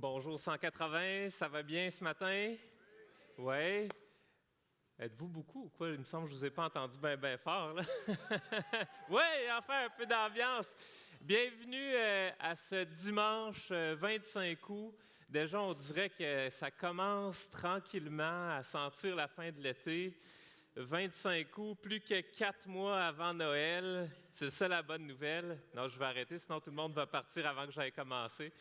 Bonjour 180, ça va bien ce matin? Oui. Êtes-vous beaucoup ou quoi? Il me semble que je ne vous ai pas entendu bien fort, là. Oui, enfin un peu d'ambiance. Bienvenue à ce dimanche 25 août. Déjà, on dirait que ça commence tranquillement à sentir la fin de l'été. 25 août, plus que 4 mois avant Noël. C'est ça la bonne nouvelle. Non, je vais arrêter, sinon tout le monde va partir avant que j'aille commencer.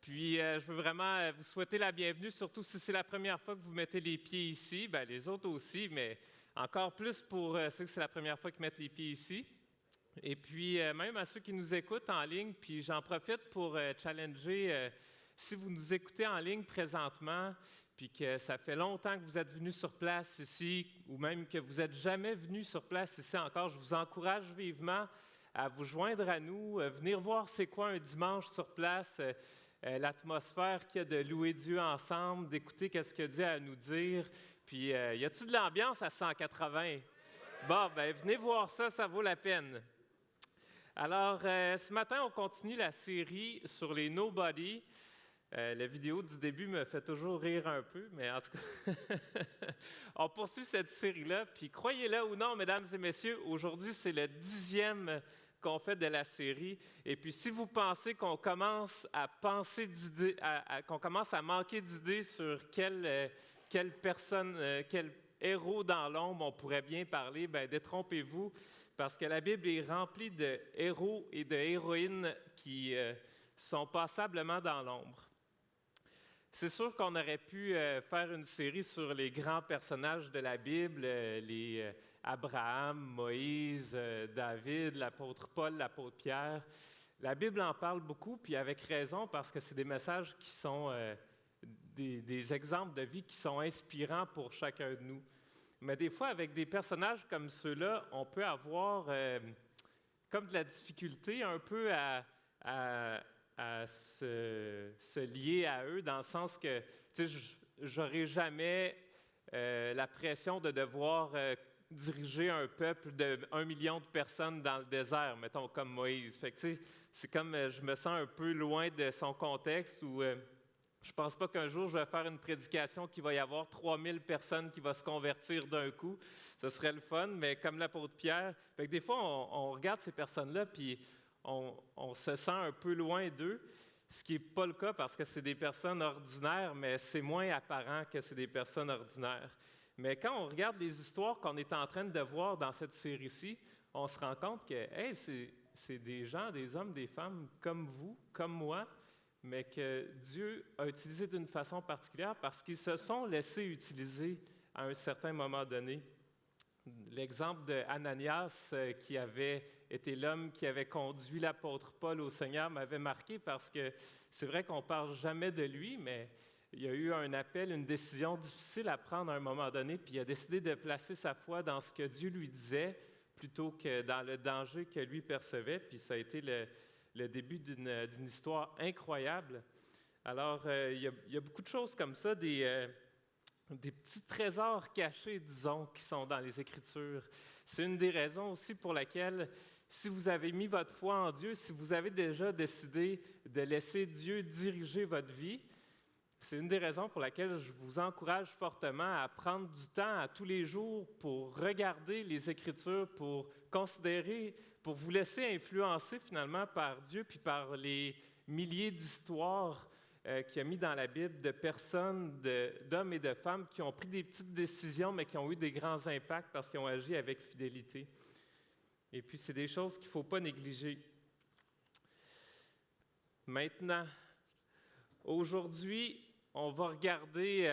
Puis, je veux vraiment vous souhaiter la bienvenue, surtout si c'est la première fois que vous mettez les pieds ici. Bien, les autres aussi, mais encore plus pour ceux que c'est la première fois qu'ils mettent les pieds ici. Et puis, même à ceux qui nous écoutent en ligne, puis j'en profite pour challenger, si vous nous écoutez en ligne présentement, puis que ça fait longtemps que vous êtes venus sur place ici, ou même que vous n'êtes jamais venus sur place ici encore, je vous encourage vivement à vous joindre à nous, venir voir c'est quoi un dimanche sur place, l'atmosphère qu'il y a de louer Dieu ensemble, d'écouter qu'est-ce que Dieu a à nous dire. Puis, y a-t-il de l'ambiance à 180? Bon, bien, venez voir ça, ça vaut la peine. Alors, ce matin, on continue la série sur les Nobody. La vidéo du début me fait toujours rire un peu, mais en tout cas, on poursuit cette série-là. Puis, croyez-le ou non, mesdames et messieurs, aujourd'hui, c'est le 10e qu'on fait de la série. Et puis, si vous pensez qu'on commence à penser d'idées, qu'on commence à manquer d'idées sur quelle personne, quel héros dans l'ombre on pourrait bien parler, bien, détrompez-vous, parce que la Bible est remplie de héros et de héroïnes qui sont passablement dans l'ombre. C'est sûr qu'on aurait pu faire une série sur les grands personnages de la Bible, les Abraham, Moïse, David, l'apôtre Paul, l'apôtre Pierre. La Bible en parle beaucoup, puis avec raison, parce que c'est des messages qui sont des exemples de vie qui sont inspirants pour chacun de nous. Mais des fois, avec des personnages comme ceux-là, on peut avoir comme de la difficulté un peu à se lier à eux, dans le sens que, tu sais, j'aurais jamais la pression de devoir diriger un peuple de 1 million de personnes dans le désert, mettons, comme Moïse. Fait que, tu sais, c'est comme je me sens un peu loin de son contexte où je ne pense pas qu'un jour je vais faire une prédication qu'il va y avoir 3000 personnes qui vont se convertir d'un coup. Ce serait le fun, mais comme l'apôtre Pierre, fait que des fois, on regarde ces personnes-là, puis on se sent un peu loin d'eux, ce qui n'est pas le cas parce que c'est des personnes ordinaires, mais c'est moins apparent que c'est des personnes ordinaires. Mais quand on regarde les histoires qu'on est en train de voir dans cette série-ci, on se rend compte que hey, c'est des gens, des hommes, des femmes comme vous, comme moi, mais que Dieu a utilisé d'une façon particulière parce qu'ils se sont laissés utiliser à un certain moment donné. L'exemple d'Ananias, qui avait été l'homme qui avait conduit l'apôtre Paul au Seigneur, m'avait marqué parce que c'est vrai qu'on ne parle jamais de lui, mais il y a eu un appel, une décision difficile à prendre à un moment donné, puis il a décidé de placer sa foi dans ce que Dieu lui disait plutôt que dans le danger que lui percevait, puis ça a été le début d'une histoire incroyable. Alors, il y a beaucoup de choses comme ça, des petits trésors cachés, disons, qui sont dans les Écritures. C'est une des raisons aussi pour laquelle, si vous avez mis votre foi en Dieu, si vous avez déjà décidé de laisser Dieu diriger votre vie, c'est une des raisons pour laquelle je vous encourage fortement à prendre du temps à tous les jours pour regarder les Écritures, pour considérer, pour vous laisser influencer finalement par Dieu, puis par les milliers d'histoires qu'il a mis dans la Bible de personnes, d'hommes et de femmes qui ont pris des petites décisions, mais qui ont eu des grands impacts parce qu'ils ont agi avec fidélité. Et puis, c'est des choses qu'il ne faut pas négliger. Maintenant, aujourd'hui, on va regarder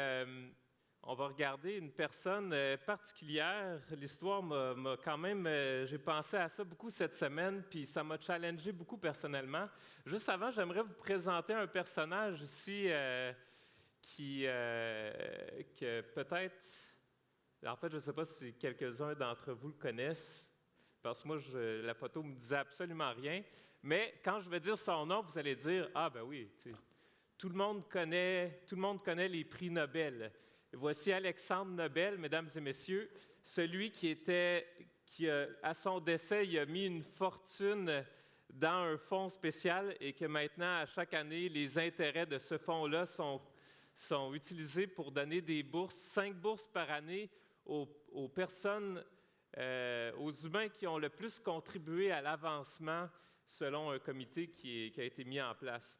une personne particulière. L'histoire m'a quand même... j'ai pensé à ça beaucoup cette semaine, puis ça m'a challengé beaucoup personnellement. Juste avant, j'aimerais vous présenter un personnage ici que peut-être... En fait, je ne sais pas si quelques-uns d'entre vous le connaissent, parce que moi, la photo ne me disait absolument rien. Mais quand je vais dire son nom, vous allez dire « Ah, ben oui, tu sais, tout le monde connaît les prix Nobel. » Voici Alexandre Nobel, mesdames et messieurs, celui qui, à son décès, il a mis une fortune dans un fonds spécial et que maintenant, à chaque année, les intérêts de ce fonds-là sont utilisés pour donner des bourses, 5 bourses par année aux personnes, aux humains qui ont le plus contribué à l'avancement selon un comité qui a été mis en place.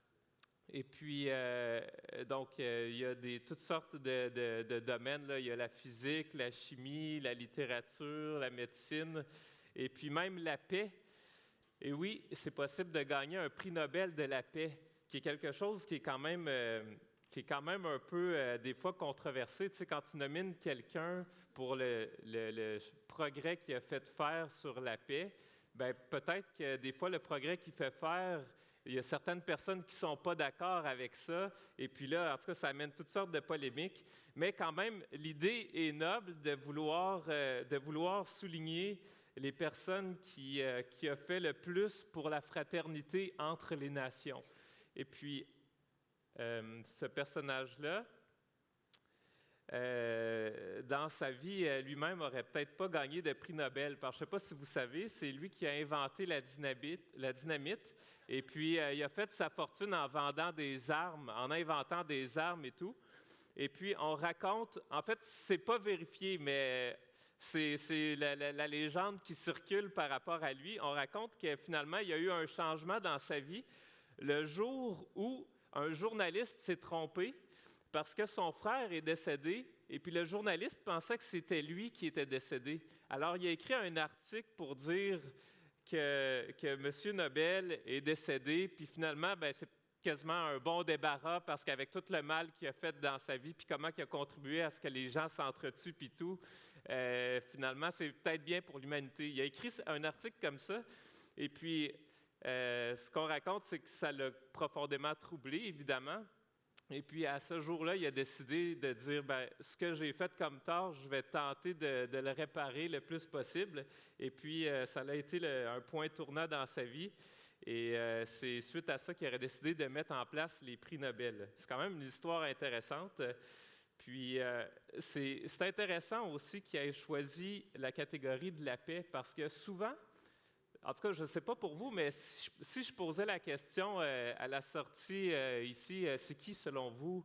Et puis, il y a toutes sortes de domaines, là. Il y a la physique, la chimie, la littérature, la médecine, et puis même la paix. Et oui, c'est possible de gagner un prix Nobel de la paix, qui est quelque chose qui est quand même un peu, des fois, controversé. Tu sais, quand tu nomines quelqu'un pour le progrès qu'il a fait faire sur la paix, bien, peut-être que des fois, le progrès qu'il fait faire, il y a certaines personnes qui ne sont pas d'accord avec ça. Et puis là, en tout cas, ça amène toutes sortes de polémiques. Mais quand même, l'idée est noble de vouloir souligner les personnes qui ont fait le plus pour la fraternité entre les nations. Et puis, ce personnage-là, dans sa vie, lui-même n'aurait peut-être pas gagné de prix Nobel. Parce que je ne sais pas si vous savez, c'est lui qui a inventé la dynamite. Et puis, il a fait sa fortune en vendant des armes, en inventant des armes et tout. Et puis, on raconte, en fait, c'est pas vérifié, mais c'est la légende qui circule par rapport à lui. On raconte que finalement, il y a eu un changement dans sa vie le jour où un journaliste s'est trompé parce que son frère est décédé, et puis le journaliste pensait que c'était lui qui était décédé. Alors, il a écrit un article pour dire que M. Nobel est décédé, puis finalement, ben, c'est quasiment un bon débarras parce qu'avec tout le mal qu'il a fait dans sa vie, puis comment il a contribué à ce que les gens s'entretuent, puis tout, finalement, c'est peut-être bien pour l'humanité. Il a écrit un article comme ça, et puis ce qu'on raconte, c'est que ça l'a profondément troublé, évidemment. Et puis, à ce jour-là, il a décidé de dire, bien, ce que j'ai fait comme tort, je vais tenter de le réparer le plus possible. Et puis, ça a été un point tournant dans sa vie. Et c'est suite à ça qu'il aurait décidé de mettre en place les prix Nobel. C'est quand même une histoire intéressante. Puis, c'est intéressant aussi qu'il ait choisi la catégorie de la paix parce que souvent, en tout cas, je ne sais pas pour vous, mais si je posais la question à la sortie ici, c'est qui, selon vous,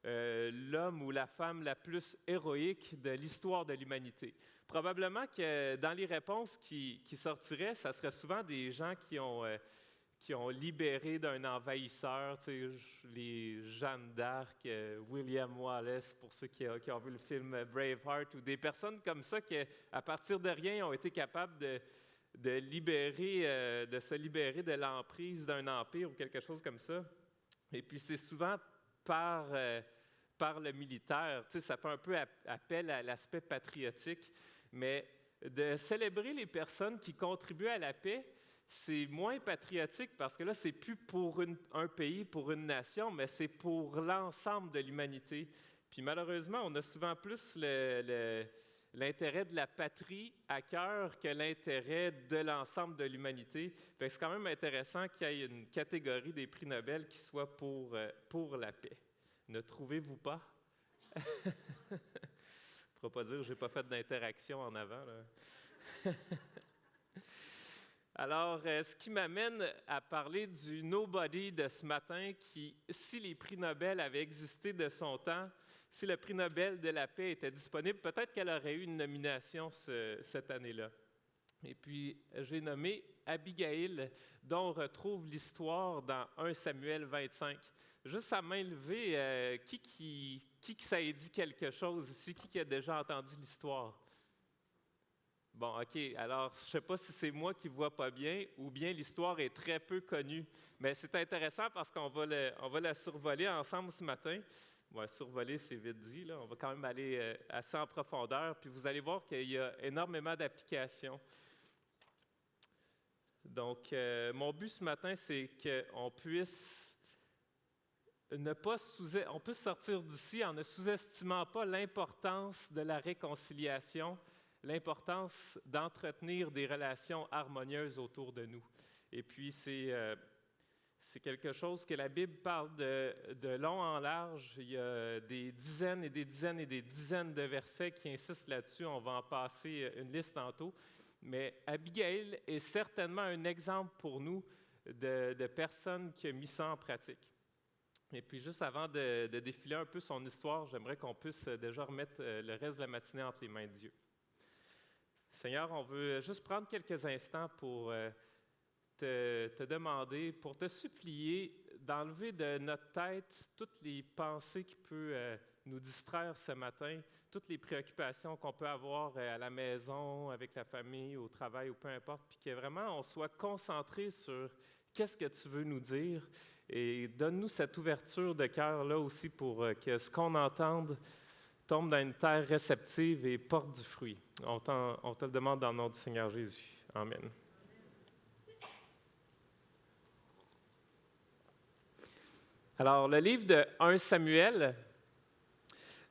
l'homme ou la femme la plus héroïque de l'histoire de l'humanité? Probablement que dans les réponses qui sortiraient, ça serait souvent des gens qui ont libéré d'un envahisseur, tu sais, les Jeanne d'Arc, William Wallace, pour ceux qui ont vu le film Braveheart, ou des personnes comme ça qui, à partir de rien, ont été capables de se libérer de l'emprise d'un empire ou quelque chose comme ça. Et puis, c'est souvent par le militaire. Tu sais, ça fait un peu appel à l'aspect patriotique, mais de célébrer les personnes qui contribuent à la paix, c'est moins patriotique parce que là, c'est plus pour un pays, pour une nation, mais c'est pour l'ensemble de l'humanité. Puis malheureusement, on a souvent plus l'intérêt de la patrie à cœur que l'intérêt de l'ensemble de l'humanité. C'est quand même intéressant qu'il y ait une catégorie des prix Nobel qui soit pour la paix. Ne trouvez-vous pas? Je ne pourrais pas dire que je n'ai pas fait d'interaction en avant, là. Alors, ce qui m'amène à parler du nobody de ce matin qui, si les prix Nobel avaient existé de son temps, si le prix Nobel de la paix était disponible, peut-être qu'elle aurait eu une nomination cette année-là. Et puis, j'ai nommé Abigail, dont on retrouve l'histoire dans 1 Samuel 25. Juste à main levée, qui ça ait dit quelque chose ici? Qui a déjà entendu l'histoire? Bon, OK. Alors, je ne sais pas si c'est moi qui ne vois pas bien ou bien l'histoire est très peu connue. Mais c'est intéressant parce qu'on va la survoler ensemble ce matin. Bon, survoler, c'est vite dit, là. On va quand même aller assez en profondeur. Puis vous allez voir qu'il y a énormément d'applications. Donc, mon but ce matin, c'est qu'on puisse on puisse sortir d'ici en ne sous-estimant pas l'importance de la réconciliation, l'importance d'entretenir des relations harmonieuses autour de nous. Et puis, c'est quelque chose que la Bible parle de long en large. Il y a des dizaines et des dizaines et des dizaines de versets qui insistent là-dessus. On va en passer une liste tantôt. Mais Abigail est certainement un exemple pour nous de personne qui a mis ça en pratique. Et puis, juste avant de défiler un peu son histoire, j'aimerais qu'on puisse déjà remettre le reste de la matinée entre les mains de Dieu. Seigneur, on veut juste prendre quelques instants pour te demander, pour te supplier d'enlever de notre tête toutes les pensées qui peuvent nous distraire ce matin, toutes les préoccupations qu'on peut avoir à la maison, avec la famille, au travail ou peu importe, puis que vraiment on soit concentré sur qu'est-ce que tu veux nous dire. Et donne-nous cette ouverture de cœur-là aussi pour que ce qu'on entende tombe dans une terre réceptive et porte du fruit. On te le demande dans le nom du Seigneur Jésus. Amen. Alors, le livre de 1 Samuel,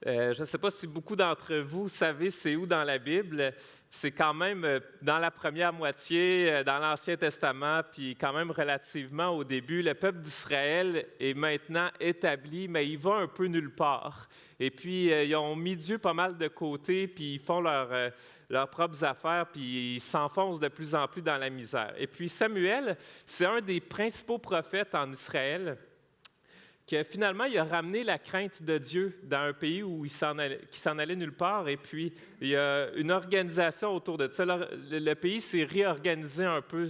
je ne sais pas si beaucoup d'entre vous savez c'est où dans la Bible. C'est quand même dans la première moitié, dans l'Ancien Testament, puis quand même relativement au début. Le peuple d'Israël est maintenant établi, mais il va un peu nulle part. Et puis, ils ont mis Dieu pas mal de côté, puis ils font leurs propres affaires, puis ils s'enfoncent de plus en plus dans la misère. Et puis, Samuel, c'est un des principaux prophètes en Israël, que finalement, il a ramené la crainte de Dieu dans un pays où qui s'en allait nulle part. Et puis, il y a une organisation autour de ça. Le pays s'est réorganisé un peu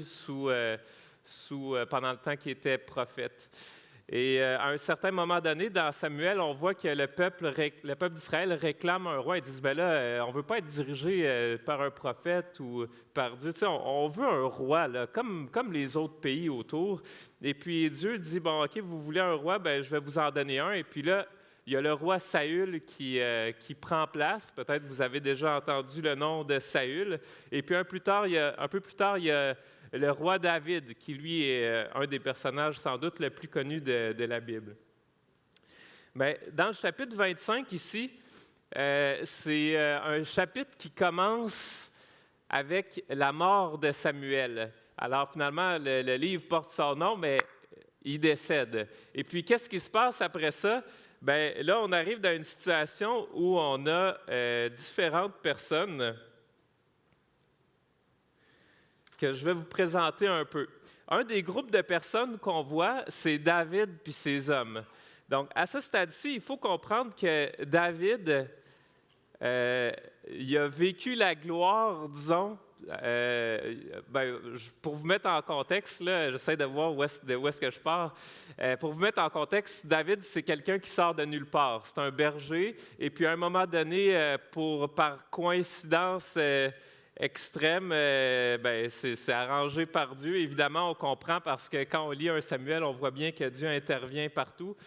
pendant le temps qu'il était prophète. Et à un certain moment donné, dans Samuel, on voit que le peuple d'Israël réclame un roi. Ils disent, bien là, on ne veut pas être dirigé par un prophète ou par Dieu. Tu sais, on veut un roi, là, comme les autres pays autour. Et puis Dieu dit, bon, OK, vous voulez un roi, bien, je vais vous en donner un. Et puis là, il y a le roi Saül qui prend place. Peut-être vous avez déjà entendu le nom de Saül. Et puis un peu plus tard, il y a le roi David, qui lui est un des personnages sans doute le plus connu de la Bible. Mais dans le chapitre 25 ici, c'est un chapitre qui commence avec la mort de Samuel. Alors finalement, le livre porte son nom, mais il décède. Et puis, qu'est-ce qui se passe après ça? Bien, là, on arrive dans une situation où on a différentes personnes que je vais vous présenter un peu. Un des groupes de personnes qu'on voit, c'est David puis ses hommes. Donc, à ce stade-ci, il faut comprendre que David, il a vécu la gloire, disons, pour vous mettre en contexte, là, j'essaie de voir où est-ce que je pars. Pour vous mettre en contexte, David, c'est quelqu'un qui sort de nulle part. C'est un berger, et puis à un moment donné, par coïncidence extrême, c'est arrangé par Dieu. Évidemment, on comprend parce que quand on lit un Samuel, on voit bien que Dieu intervient partout.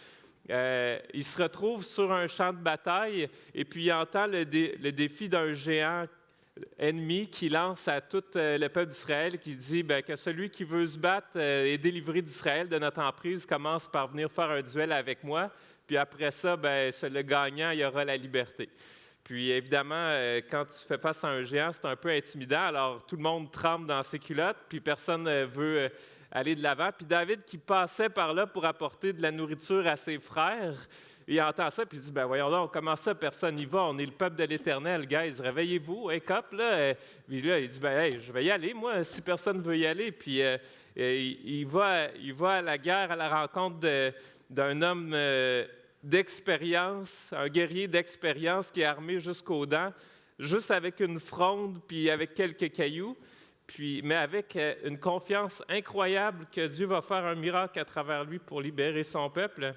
Il se retrouve sur un champ de bataille et puis il entend le défi d'un géant ennemi qui lance à tout le peuple d'Israël, qui dit que celui qui veut se battre et délivrer d'Israël de notre emprise commence par venir faire un duel avec moi, puis après ça, le gagnant, il y aura la liberté. Puis évidemment, quand tu fais face à un géant, c'est un peu intimidant, alors tout le monde tremble dans ses culottes, puis personne ne veut aller de l'avant. Puis David, qui passait par là pour apporter de la nourriture à ses frères, il entend ça, puis il dit, voyons donc, comment ça, personne n'y va, on est le peuple de l'Éternel, guys, réveillez-vous, wake up, là. Puis là, il dit, je vais y aller, moi, si personne veut y aller. Puis il va à la guerre à la rencontre d'un homme d'expérience, un guerrier d'expérience qui est armé jusqu'aux dents, juste avec une fronde, puis avec quelques cailloux, mais avec une confiance incroyable que Dieu va faire un miracle à travers lui pour libérer son peuple.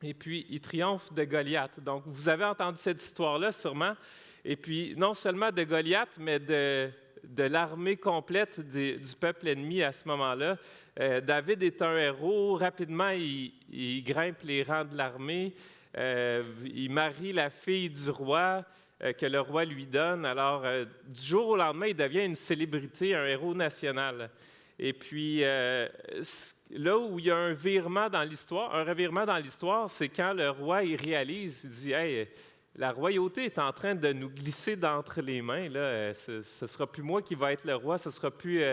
Et puis, il triomphe de Goliath. Donc, vous avez entendu cette histoire-là sûrement. Et puis, non seulement de Goliath, mais de l'armée complète du peuple ennemi à ce moment-là. David est un héros. Rapidement, il grimpe les rangs de l'armée. Il marie la fille du roi que le roi lui donne. Alors, du jour au lendemain, il devient une célébrité, un héros national. Et puis, là où il y a un revirement dans l'histoire, c'est quand le roi il réalise, il dit « Hey, la royauté est en train de nous glisser d'entre les mains. Là. Ce ne sera plus moi qui va être le roi, ce ne sera plus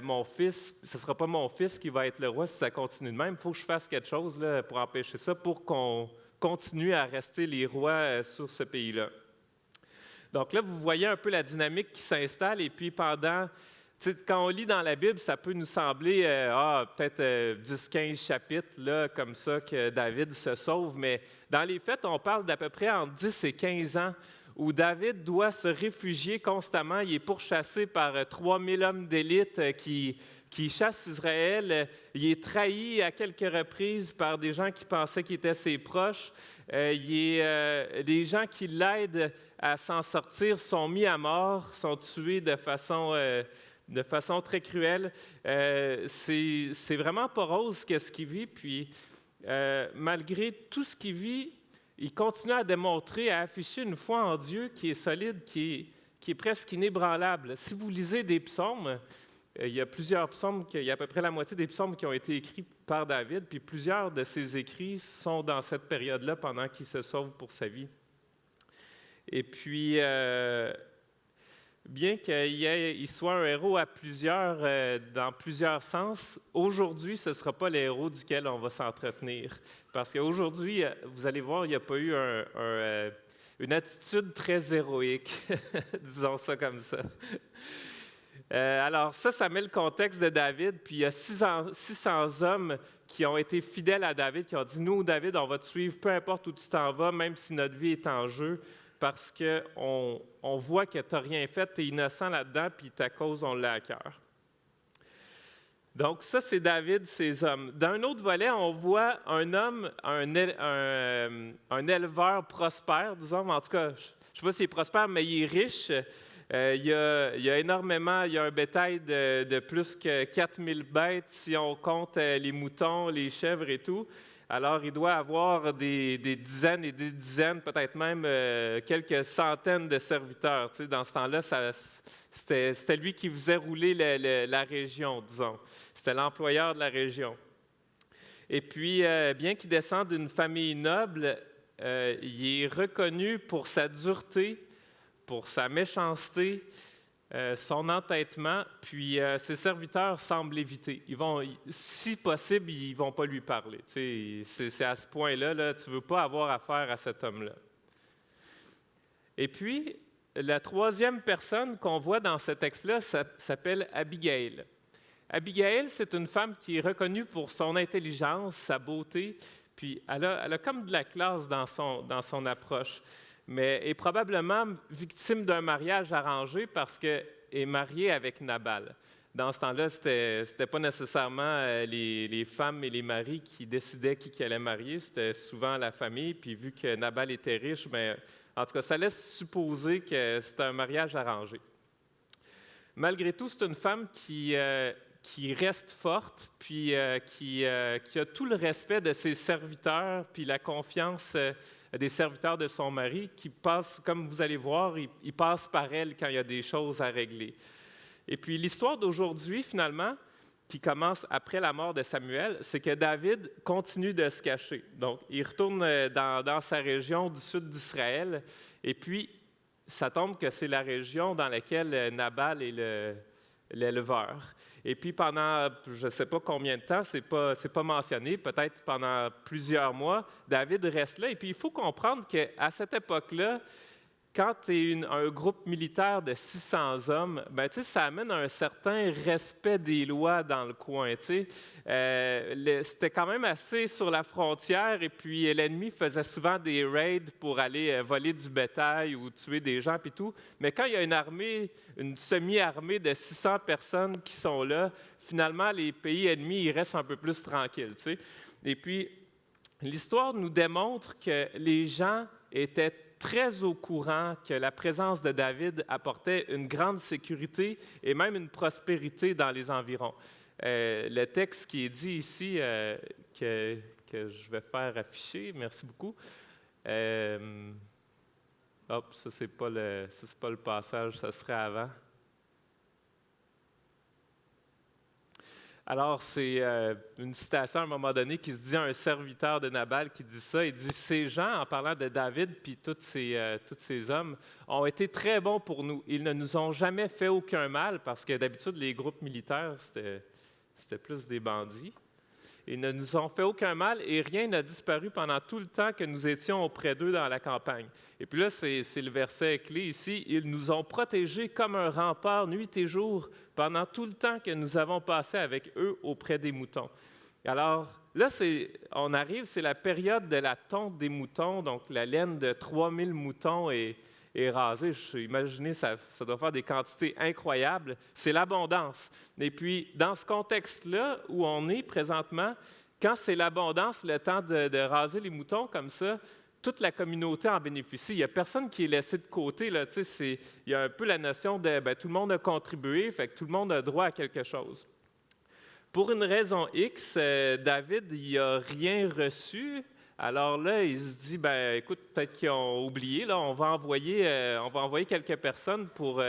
mon fils, ce ne sera pas mon fils qui va être le roi si ça continue de même. Il faut que je fasse quelque chose là, pour empêcher ça, pour qu'on continue à rester les rois sur ce pays-là. » Donc là, vous voyez un peu la dynamique qui s'installe, et puis pendant Tu sais, quand on lit dans la Bible, ça peut nous sembler, peut-être 10-15 chapitres, là, comme ça, que David se sauve, mais dans les faits, on parle d'à peu près entre 10 et 15 ans où David doit se réfugier constamment. Il est pourchassé par 3000 hommes d'élite qui chassent Israël. Il est trahi à quelques reprises par des gens qui pensaient qu'il était ses proches. Les gens qui l'aident à s'en sortir sont mis à mort, sont tués de façon très cruelle. C'est vraiment pas rose qu'est-ce qu'il vit. Puis, malgré tout ce qu'il vit, il continue à démontrer, à afficher une foi en Dieu qui est solide, qui est presque inébranlable. Si vous lisez des psaumes, il y a plusieurs psaumes, il y a à peu près la moitié des psaumes qui ont été écrits par David, puis plusieurs de ses écrits sont dans cette période-là pendant qu'il se sauve pour sa vie. Et puis, bien qu'il soit un héros dans plusieurs sens, aujourd'hui, ce ne sera pas le héros duquel on va s'entretenir. Parce qu'aujourd'hui, vous allez voir, il n'y a pas eu une attitude très héroïque, disons ça comme ça. Alors ça met le contexte de David, puis il y a 600 hommes qui ont été fidèles à David, qui ont dit « Nous, David, on va te suivre, peu importe où tu t'en vas, même si notre vie est en jeu, parce qu'on voit que tu n'as rien fait, tu es innocent là-dedans, puis ta cause, on l'a à cœur. » Donc ça, c'est David, ses hommes. D'un autre volet, on voit un homme, un éleveur prospère, disons, en tout cas, je ne sais pas s'il est prospère, mais il est riche. Il y a énormément, il y a un bétail de plus que 4000 bêtes si on compte les moutons, les chèvres et tout. Alors, il doit avoir des dizaines et des dizaines, peut-être même quelques centaines de serviteurs. Tu sais, dans ce temps-là, c'était lui qui faisait rouler la région, disons. C'était l'employeur de la région. Et puis, bien qu'il descende d'une famille noble, il est reconnu pour sa dureté, pour sa méchanceté, son entêtement, puis ses serviteurs semblent l'éviter. Si possible, ils ne vont pas lui parler. Tu sais, c'est à ce point-là, là, tu ne veux pas avoir affaire à cet homme-là. Et puis, la troisième personne qu'on voit dans ce texte-là s'appelle Abigail. Abigail, c'est une femme qui est reconnue pour son intelligence, sa beauté, puis elle a comme de la classe dans son approche, mais est probablement victime d'un mariage arrangé parce qu'elle est mariée avec Nabal. Dans ce temps-là, ce n'était pas nécessairement les femmes et les maris qui décidaient qui allait marier, c'était souvent la famille, puis vu que Nabal était riche, bien, en tout cas, ça laisse supposer que c'était un mariage arrangé. Malgré tout, c'est une femme qui reste forte, puis qui a tout le respect de ses serviteurs, puis la confiance des serviteurs de son mari, qui passent, comme vous allez voir, il passe par elle quand il y a des choses à régler. Et puis l'histoire d'aujourd'hui, finalement, qui commence après la mort de Samuel, c'est que David continue de se cacher. Donc, il retourne dans sa région du sud d'Israël, et puis ça tombe que c'est la région dans laquelle Nabal est l'éleveur. Et puis pendant, je ne sais pas combien de temps, c'est pas mentionné, peut-être pendant plusieurs mois, David reste là. Et puis il faut comprendre qu'à cette époque-là, quand tu es un groupe militaire de 600 hommes, ben, ça amène un certain respect des lois dans le coin. C'était quand même assez sur la frontière et puis l'ennemi faisait souvent des raids pour aller voler du bétail ou tuer des gens et tout. Mais quand il y a une semi-armée de 600 personnes qui sont là, finalement, les pays ennemis ils restent un peu plus tranquilles. Et puis, l'histoire nous démontre que les gens étaient très au courant que la présence de David apportait une grande sécurité et même une prospérité dans les environs. Le texte qui est dit ici, que je vais faire afficher, merci beaucoup. Ça, c'est pas le passage, ça serait avant. Alors, c'est une citation à un moment donné qui se dit à un serviteur de Nabal qui dit ça. Il dit « Ces gens, en parlant de David puis tous ces hommes, ont été très bons pour nous. Ils ne nous ont jamais fait aucun mal, parce que d'habitude, les groupes militaires, c'était plus des bandits. Ils ne nous ont fait aucun mal et rien n'a disparu pendant tout le temps que nous étions auprès d'eux dans la campagne. Et puis là, c'est le verset clé ici. Ils nous ont protégés comme un rempart nuit et jour pendant tout le temps que nous avons passé avec eux auprès des moutons. Alors là, on arrive, c'est la période de la tonte des moutons, donc la laine de 3000 moutons est rasée. Imaginez, ça doit faire des quantités incroyables. C'est l'abondance. Et puis, dans ce contexte-là où on est présentement, quand c'est l'abondance, le temps de raser les moutons comme ça, toute la communauté en bénéficie. Il n'y a personne qui est laissé de côté. Là. Il y a un peu la notion de tout le monde a contribué, fait que tout le monde a droit à quelque chose. Pour une raison X, David, il n'a rien reçu. Alors là, il se dit, écoute, peut-être qu'ils ont oublié. Là, on va envoyer quelques personnes pour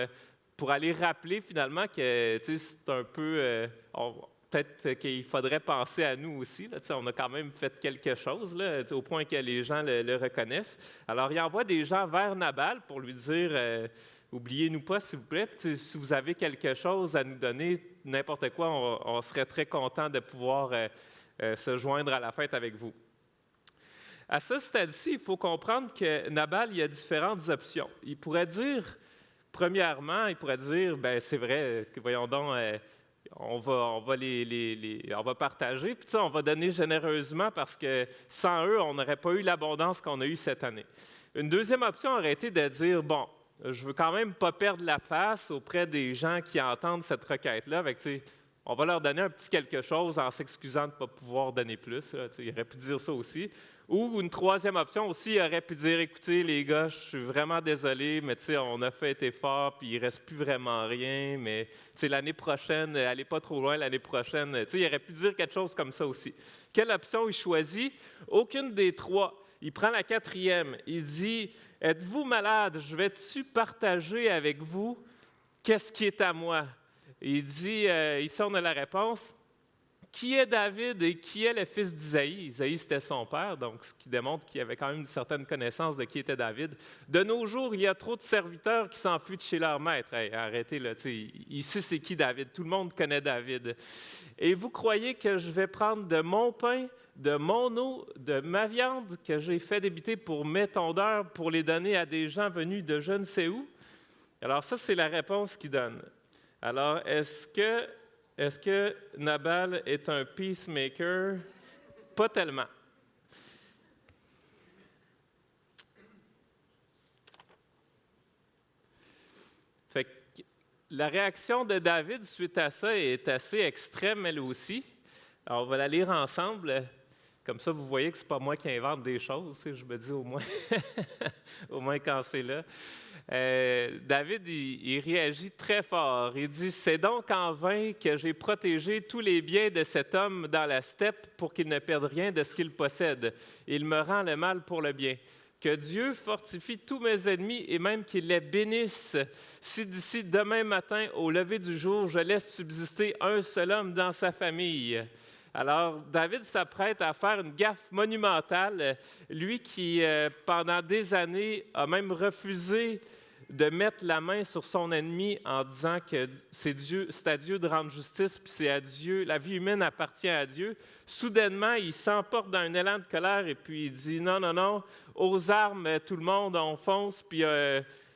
aller rappeler finalement que c'est un peu... peut-être qu'il faudrait penser à nous aussi. Là, on a quand même fait quelque chose, là, au point que les gens le reconnaissent. Alors, il envoie des gens vers Nabal pour lui dire... oubliez-nous pas, s'il vous plaît. Puis, si vous avez quelque chose à nous donner, n'importe quoi, on serait très content de pouvoir se joindre à la fête avec vous. À ce stade-ci, il faut comprendre que Nabal, il y a différentes options. Il pourrait dire, premièrement, c'est vrai, voyons donc, on va partager, puis on va donner généreusement parce que sans eux, on n'aurait pas eu l'abondance qu'on a eue cette année. Une deuxième option aurait été de dire, bon, je veux quand même pas perdre la face auprès des gens qui entendent cette requête-là. On va leur donner un petit quelque chose en s'excusant de ne pas pouvoir donner plus. Là, il aurait pu dire ça aussi. Ou une troisième option aussi, il aurait pu dire, écoutez les gars, je suis vraiment désolé, mais on a fait effort, puis il ne reste plus vraiment rien, mais l'année prochaine, allez pas trop loin l'année prochaine. Il aurait pu dire quelque chose comme ça aussi. Quelle option il choisit? Aucune des trois. Il prend la quatrième. Il dit, êtes-vous malade? Je vais-tu partager avec vous qu'est-ce qui est à moi? Il dit, il sort de la réponse, qui est David et qui est le fils d'Isaïe? Isaïe, c'était son père, donc ce qui démontre qu'il avait quand même une certaine connaissance de qui était David. De nos jours, il y a trop de serviteurs qui s'enfuient de chez leur maître. Hey, arrêtez, là, ici, c'est qui David? Tout le monde connaît David. Et vous croyez que je vais prendre de mon pain, de mon eau, de ma viande que j'ai fait débiter pour mes tondeurs, pour les donner à des gens venus de je ne sais où? Alors ça, c'est la réponse qu'il donne. Alors, est-ce que Nabal est un peacemaker? Pas tellement. Fait que la réaction de David suite à ça est assez extrême, elle aussi. Alors, on va la lire ensemble. Comme ça, vous voyez que ce n'est pas moi qui invente des choses. Je me dis au moins, au moins quand c'est là. David, il réagit très fort. Il dit, « C'est donc en vain que j'ai protégé tous les biens de cet homme dans la steppe pour qu'il ne perde rien de ce qu'il possède. Il me rend le mal pour le bien. Que Dieu fortifie tous mes ennemis et même qu'il les bénisse. Si d'ici demain matin, au lever du jour, je laisse subsister un seul homme dans sa famille. » Alors, David s'apprête à faire une gaffe monumentale. Lui qui, pendant des années, a même refusé de mettre la main sur son ennemi en disant que c'est à Dieu de rendre justice, puis c'est à Dieu, la vie humaine appartient à Dieu. Soudainement, il s'emporte dans un élan de colère et puis il dit « Non, non, non, aux armes, tout le monde, on fonce, puis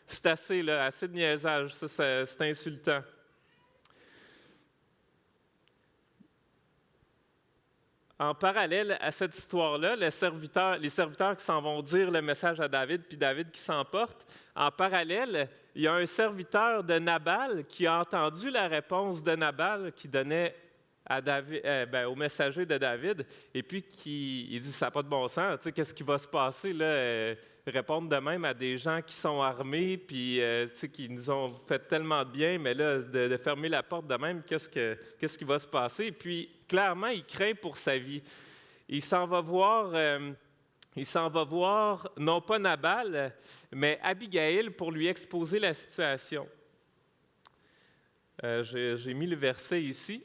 c'est assez, là, assez de niaisage, ça, c'est insultant. » En parallèle à cette histoire-là, les serviteurs qui s'en vont dire le message à David, puis David qui s'emporte, en parallèle, il y a un serviteur de Nabal qui a entendu la réponse de Nabal qui donnait à David, au messager de David, et puis il dit « ça n'a pas de bon sens, qu'est-ce qui va se passer là? Répondre de même à des gens qui sont armés, puis qui nous ont fait tellement de bien, mais là, de fermer la porte de même, qu'est-ce qui va se passer? » Et puis, clairement, il craint pour sa vie. Il s'en va voir, non pas Nabal, mais Abigail pour lui exposer la situation. J'ai mis le verset ici.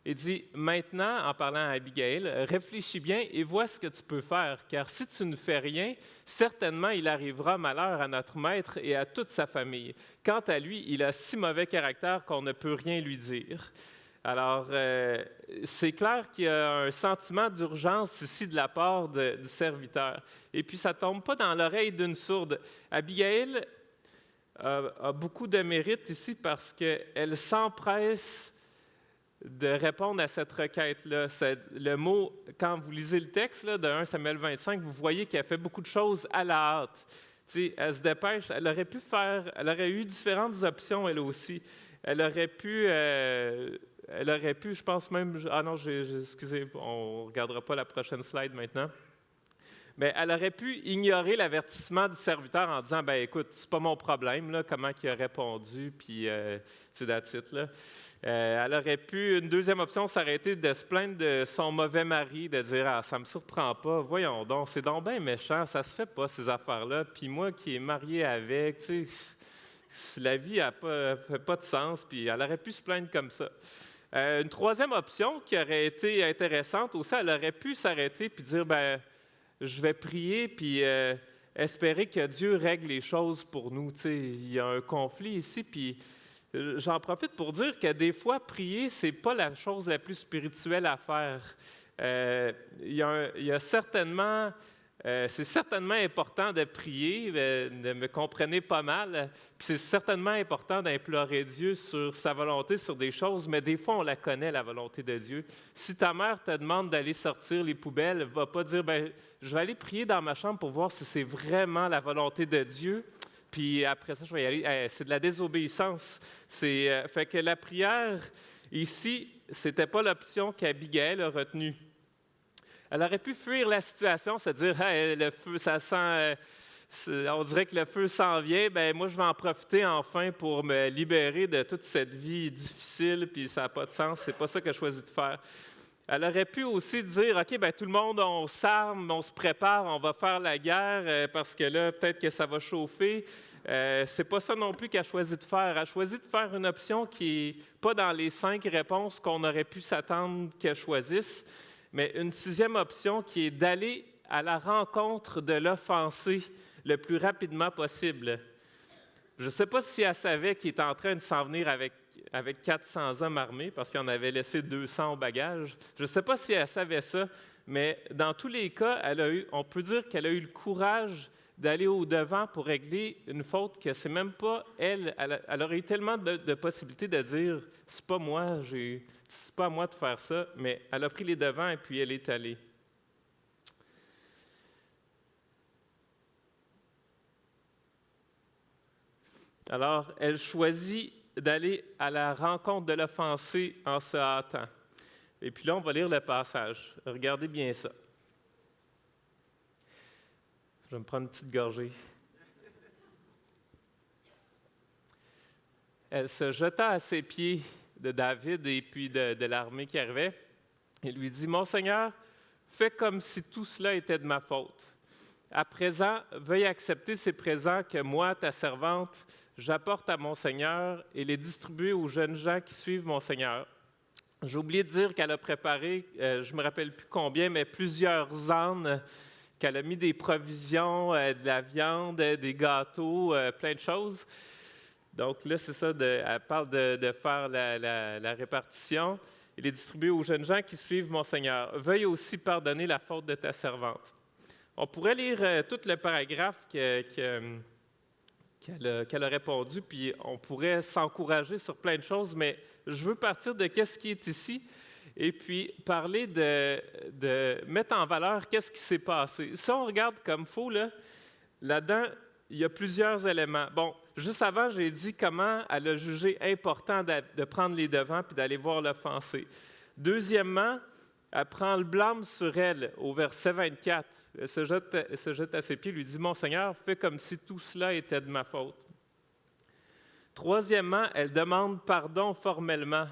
Il dit, « Maintenant, en parlant à Abigail, réfléchis bien et vois ce que tu peux faire, car si tu ne fais rien, certainement il arrivera malheur à notre maître et à toute sa famille. Quant à lui, il a si mauvais caractère qu'on ne peut rien lui dire. » Alors, c'est clair qu'il y a un sentiment d'urgence ici de la part du serviteur. Et puis, ça ne tombe pas dans l'oreille d'une sourde. Abigail a beaucoup de mérite ici parce qu'elle s'empresse de répondre à cette requête-là. Le mot, quand vous lisez le texte là, de 1 Samuel 25, vous voyez qu'elle fait beaucoup de choses à la hâte. Elle se dépêche, elle aurait eu différentes options, elle aussi. Elle aurait pu, je pense même, ah non, excusez, on ne regardera pas la prochaine slide maintenant. Mais elle aurait pu ignorer l'avertissement du serviteur en disant, ben écoute, c'est pas mon problème, là, comment il a répondu, puis c'est that's it, là. Elle aurait pu, une deuxième option, ça aurait été de se plaindre de son mauvais mari, de dire « Ah, ça me surprend pas, voyons donc, c'est donc bien méchant, ça se fait pas, ces affaires-là. Puis moi qui est marié avec, tu sais, la vie n'a pas de sens. » Puis elle aurait pu se plaindre comme ça. Une troisième option qui aurait été intéressante aussi, elle aurait pu s'arrêter puis dire « ben je vais prier puis espérer que Dieu règle les choses pour nous. » Tu sais, il y a un conflit ici, puis j'en profite pour dire que des fois, prier, ce n'est pas la chose la plus spirituelle à faire. C'est certainement important de prier, de me comprenez pas mal, puis c'est certainement important d'implorer Dieu sur sa volonté, sur des choses, mais des fois, on la connaît, la volonté de Dieu. Si ta mère te demande d'aller sortir les poubelles, elle ne va pas dire, ben, je vais aller prier dans ma chambre pour voir si c'est vraiment la volonté de Dieu. Puis après ça, je vais y aller. C'est de la désobéissance. Fait que la prière, ici, ce n'était pas l'option qu'Abigail a retenue. Elle aurait pu fuir la situation, se dire hey, le feu, ça sent. On dirait que le feu s'en vient. Ben moi, je vais en profiter enfin pour me libérer de toute cette vie difficile, puis ça n'a pas de sens. C'est pas ça que je choisis de faire. Elle aurait pu aussi dire, OK, bien, tout le monde, on s'arme, on se prépare, on va faire la guerre parce que là, peut-être que ça va chauffer. C'est pas ça non plus qu'elle a choisi de faire. Elle a choisi de faire une option qui n'est pas dans les 5 réponses qu'on aurait pu s'attendre qu'elle choisisse, mais une 6e option qui est d'aller à la rencontre de l'offensé le plus rapidement possible. Je ne sais pas si elle savait qu'il était en train de s'en venir avec 400 hommes armés, parce qu'il en avait laissé 200 au bagage. Je ne sais pas si elle savait ça, mais dans tous les cas, on peut dire qu'elle a eu le courage d'aller au-devant pour régler une faute que c'est même pas elle. Elle aurait eu tellement de possibilités de dire « c'est pas moi, c'est pas à moi de faire ça », mais elle a pris les devants et puis elle est allée. Alors, elle choisit d'aller à la rencontre de l'offensé en se hâtant. Et puis là, on va lire le passage. Regardez bien ça. Je vais me prendre une petite gorgée. Elle se jeta à ses pieds de David et puis de l'armée qui arrivait et lui dit « Mon Seigneur, fais comme si tout cela était de ma faute. À présent, veuille accepter ces présents que moi, ta servante, j'apporte à mon Seigneur et les distribuer aux jeunes gens qui suivent mon Seigneur. » J'ai oublié de dire qu'elle a préparé, je ne me rappelle plus combien, mais plusieurs ânes, qu'elle a mis des provisions, de la viande, des gâteaux, plein de choses. Donc là, c'est ça, elle parle de faire la répartition et les distribuer aux jeunes gens qui suivent mon Seigneur. « Veuille aussi pardonner la faute de ta servante. » On pourrait lire tout le paragraphe qu'elle a répondu, puis on pourrait s'encourager sur plein de choses, mais je veux partir de qu'est-ce qui est ici et puis parler de mettre en valeur qu'est-ce qui s'est passé. Si on regarde comme il faut, là-dedans, il y a plusieurs éléments. Bon, juste avant, j'ai dit comment elle a jugé important de prendre les devants puis d'aller voir l'offensé. Deuxièmement, elle prend le blâme sur elle au verset 24. Elle se jette à ses pieds, lui dit « Mon Seigneur, fais comme si tout cela était de ma faute. » Troisièmement, elle demande pardon formellement.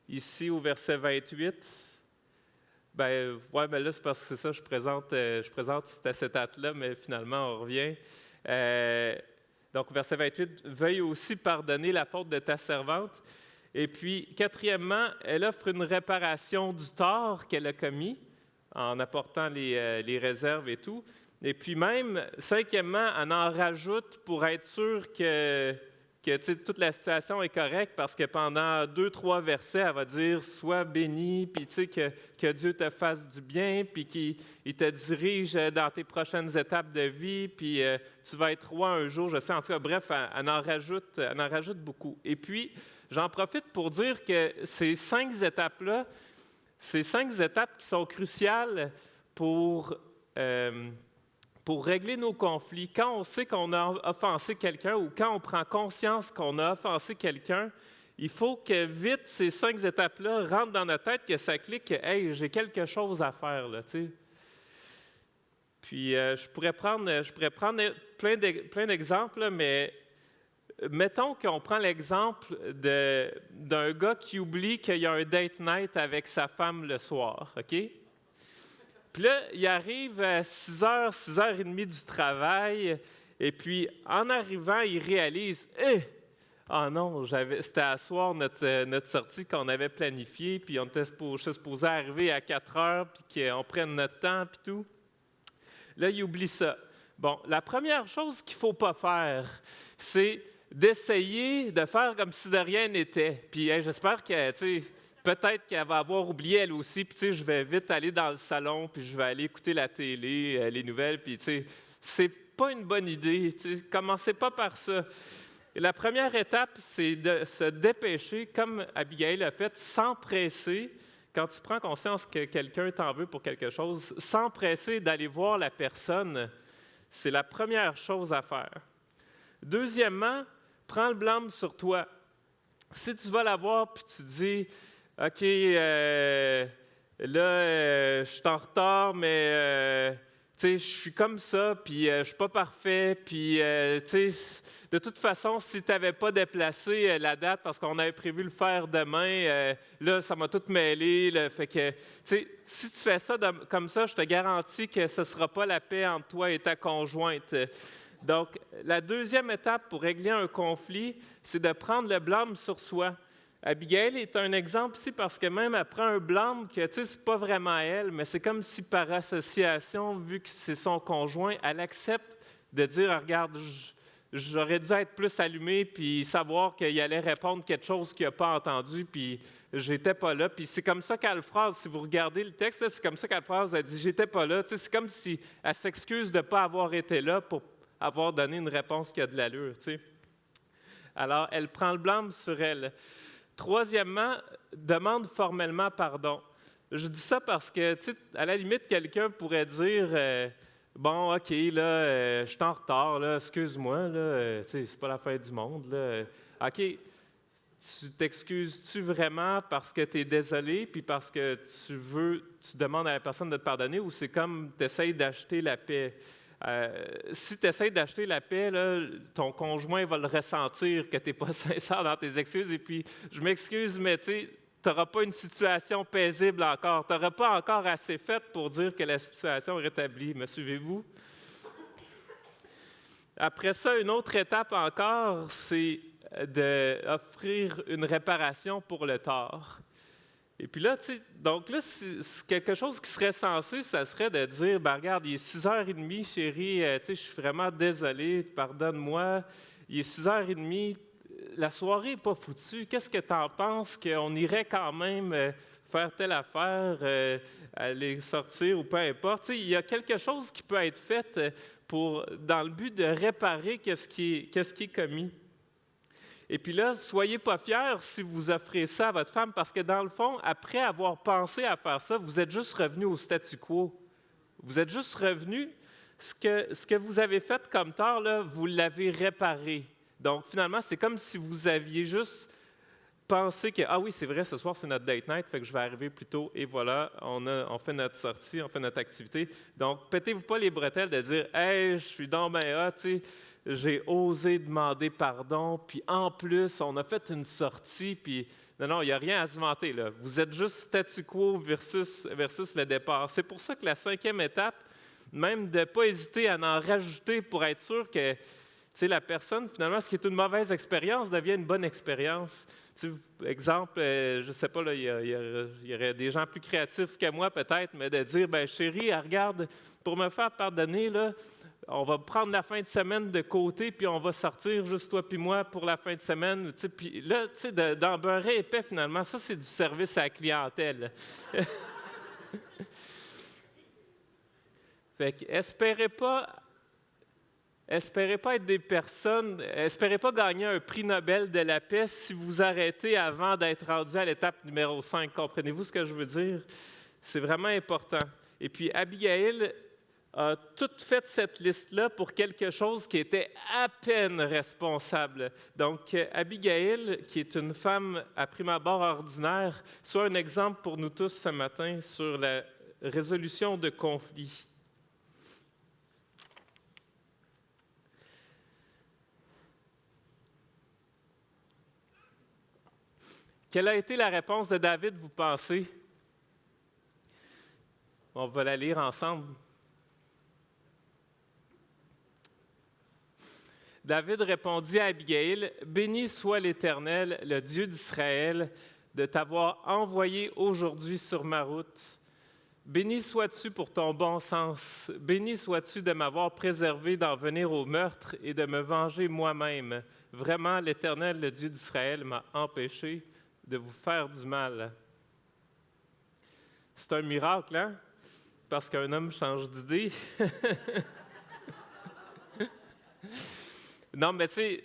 Ici, au verset 28, ben là, c'est parce que c'est ça, je présente cette acétate-là, mais finalement, on revient. Donc, verset 28, « Veuille aussi pardonner la faute de ta servante. » Et puis, quatrièmement, elle offre une réparation du tort qu'elle a commis en apportant les réserves et tout. Et puis même, cinquièmement, elle en rajoute pour être sûre que que toute la situation est correcte parce que pendant 2-3 versets, elle va dire « Sois béni », puis que Dieu te fasse du bien, puis qu'il te dirige dans tes prochaines étapes de vie, puis tu vas être roi un jour, je sais, en tout cas, bref, elle en rajoute beaucoup. Et puis, j'en profite pour dire que ces 5 étapes-là, ces 5 étapes qui sont cruciales pour régler nos conflits. Quand on sait qu'on a offensé quelqu'un ou quand on prend conscience qu'on a offensé quelqu'un, il faut que vite ces 5 étapes-là rentrent dans notre tête, que ça clique, que « Hey, j'ai quelque chose à faire. » là, tu sais. Puis je pourrais prendre plein d'exemples, là, mais mettons qu'on prend l'exemple d'un gars qui oublie qu'il y a un date night avec sa femme le soir, OK? Puis là, il arrive à 6h, 6h30 du travail, et puis en arrivant, il réalise « Ah non, c'était à soir notre sortie qu'on avait planifiée, puis on était supposé arriver à 4h, puis qu'on prenne notre temps, puis tout. » Là, il oublie ça. Bon, la première chose qu'il ne faut pas faire, c'est d'essayer de faire comme si de rien n'était. Puis j'espère que, peut-être qu'elle va avoir oublié elle aussi, puis je vais vite aller dans le salon, puis je vais aller écouter la télé, les nouvelles, puis c'est pas une bonne idée. Commencez pas par ça. Et la première étape, c'est de se dépêcher, comme Abigail l'a fait, sans presser. Quand tu prends conscience que quelqu'un t'en veut pour quelque chose, sans presser d'aller voir la personne, c'est la première chose à faire. Deuxièmement, prends le blâme sur toi. Si tu vas la voir puis tu dis « OK, là, je suis en retard, mais je suis comme ça, puis je ne suis pas parfait, puis de toute façon, si tu n'avais pas déplacé la date parce qu'on avait prévu le faire demain, là, ça m'a tout mêlé. Là, fait que, si tu fais ça comme ça, je te garantis que ce ne sera pas la paix entre toi et ta conjointe. Donc, la deuxième étape pour régler un conflit, c'est de prendre le blâme sur soi. Abigail est un exemple ici parce que même elle prend un blâme que, c'est pas vraiment elle, mais c'est comme si par association, vu que c'est son conjoint, elle accepte de dire « Regarde, j'aurais dû être plus allumé puis savoir qu'il allait répondre quelque chose qu'il n'a pas entendu, puis j'étais pas là. » Puis c'est comme ça qu'elle phrase, si vous regardez le texte, là, c'est comme ça qu'elle phrase, elle dit « J'étais pas là ». C'est comme si elle s'excuse de ne pas avoir été là pour avoir donné une réponse qui a de l'allure. Alors, elle prend le blâme sur elle. Troisièmement, demande formellement pardon. Je dis ça parce que, à la limite, quelqu'un pourrait dire bon, OK, là, je suis en retard, là, excuse-moi, là, c'est pas la fin du monde, là. OK, tu t'excuses-tu vraiment parce que tu es désolé, puis parce que tu demandes à la personne de te pardonner, ou c'est comme tu essaies d'acheter la paix? Si tu essaies d'acheter la paix, là, ton conjoint va le ressentir que tu n'es pas sincère dans tes excuses. Et puis, je m'excuse, mais tu n'auras pas une situation paisible encore. Tu n'auras pas encore assez fait pour dire que la situation est rétablie. Me suivez-vous? Après ça, une autre étape encore, c'est d'offrir une réparation pour le tort. Et puis là, donc là, c'est quelque chose qui serait censé, ça serait de dire, ben regarde, il est 6h30, chérie, je suis vraiment désolé, pardonne-moi, il est 6h30, la soirée n'est pas foutue, qu'est-ce que tu en penses qu'on irait quand même faire telle affaire, aller sortir ou peu importe. Il y a quelque chose qui peut être fait dans le but de réparer qu'est-ce qui est commis. Et puis là, soyez pas fiers si vous offrez ça à votre femme, parce que dans le fond, après avoir pensé à faire ça, vous êtes juste revenu au statu quo. Vous êtes juste revenu, ce que vous avez fait comme tort, là, vous l'avez réparé. Donc finalement, c'est comme si vous aviez juste pensé que, ah oui, c'est vrai, ce soir, c'est notre date night, fait que je vais arriver plus tôt, et voilà, on fait notre sortie, on fait notre activité. Donc, pétez-vous pas les bretelles de dire, « Hey, je suis dans ma j'ai osé demander pardon, puis en plus, on a fait une sortie, puis non, il n'y a rien à se vanter, là. Vous êtes juste statu quo versus le départ. » C'est pour ça que la 5e étape, même de ne pas hésiter à en rajouter pour être sûr que la personne, finalement, ce qui est une mauvaise expérience devient une bonne expérience. Exemple, je ne sais pas, il y aurait des gens plus créatifs que moi peut-être, mais de dire, « Bien, chérie, regarde, pour me faire pardonner, là, on va prendre la fin de semaine de côté, puis on va sortir, juste toi puis moi, pour la fin de semaine. Tu sais, puis là, tu sais, d'en beurrer épais, finalement, ça, c'est du service à la clientèle. Fait que espérez pas être des personnes, espérez pas gagner un prix Nobel de la paix si vous arrêtez avant d'être rendu à l'étape numéro 5. Comprenez-vous ce que je veux dire? C'est vraiment important. Et puis, Abigail a toute fait cette liste-là pour quelque chose qui était à peine responsable. Donc, Abigail, qui est une femme à prime abord ordinaire, soit un exemple pour nous tous ce matin sur la résolution de conflits. Quelle a été la réponse de David, vous pensez? On va la lire ensemble. David répondit à Abigail, « Béni soit l'Éternel, le Dieu d'Israël, de t'avoir envoyé aujourd'hui sur ma route. Béni sois-tu pour ton bon sens. Béni sois-tu de m'avoir préservé d'en venir au meurtre et de me venger moi-même. Vraiment, l'Éternel, le Dieu d'Israël, m'a empêché de vous faire du mal. » C'est un miracle, hein? Parce qu'un homme change d'idée. Non, mais tu sais,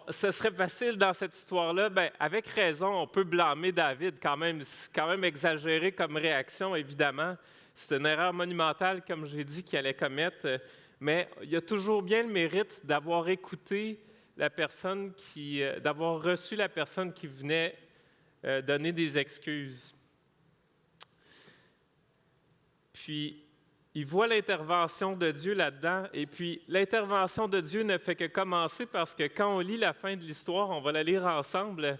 ce serait facile dans cette histoire-là. Bien, avec raison, on peut blâmer David quand même. C'est quand même exagéré comme réaction, évidemment. C'est une erreur monumentale, comme j'ai dit, qu'il allait commettre. Mais il a toujours bien le mérite d'avoir écouté la personne d'avoir reçu la personne qui venait donner des excuses. Puis, il voit l'intervention de Dieu là-dedans, et puis l'intervention de Dieu ne fait que commencer parce que quand on lit la fin de l'histoire, on va la lire ensemble.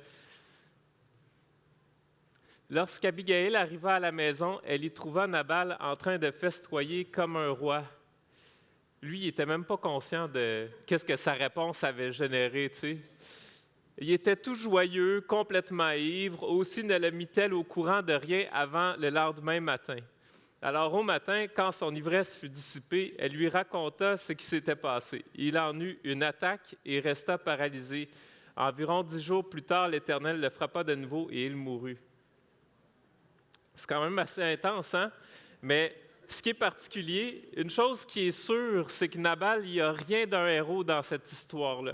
Lorsqu'Abigail arriva à la maison, elle y trouva Nabal en train de festoyer comme un roi. Lui, il n'était même pas conscient de qu'est-ce que sa réponse avait généré, tu sais. Il était tout joyeux, complètement ivre, aussi ne le mit-elle au courant de rien avant le lendemain matin. Alors au matin, quand son ivresse fut dissipée, elle lui raconta ce qui s'était passé. Il en eut une attaque et resta paralysé. Environ 10 jours plus tard, l'Éternel le frappa de nouveau et il mourut. C'est quand même assez intense, hein? Mais ce qui est particulier, une chose qui est sûre, c'est que Nabal, il n'y a rien d'un héros dans cette histoire-là.